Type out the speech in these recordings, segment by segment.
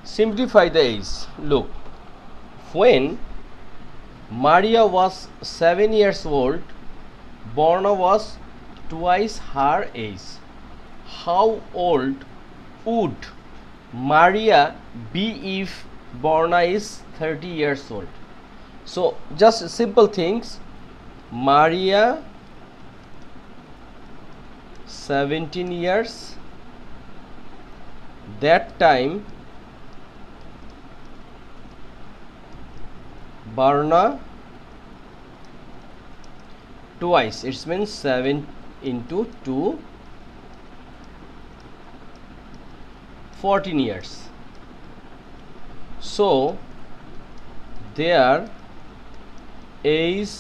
Simplify the age. Look, when Maria was 7 years old, Borna was twice her age. How old would Maria be if Borna is 30 years old? So just simple things. Maria 17 years, that time Borna twice, it means 7 into 2, 14 years. So their age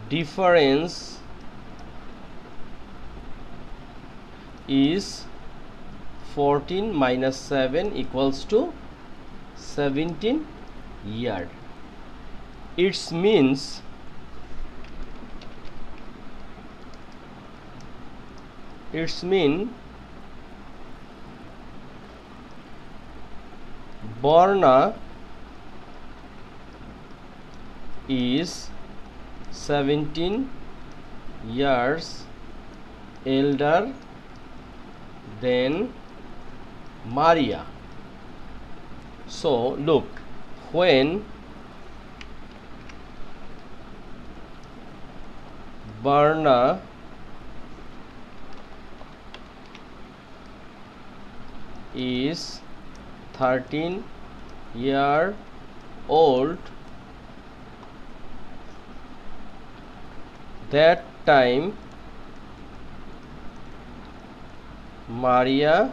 difference is 14 minus 7 equals to 17 year. It means Borna is 17 years elder than Maria. So look, when Borna is 13 year old, that time Maria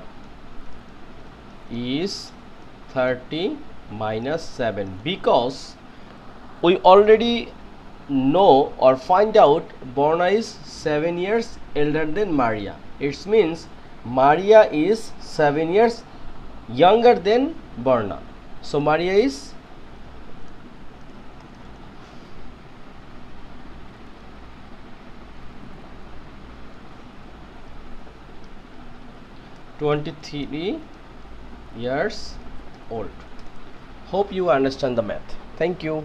is 30 minus 7, because we already know or find out Borna is 7 years elder than Maria. It means Maria is 7 years younger than Borna. So Maria is 23 years old. Hope you understand the math. Thank you.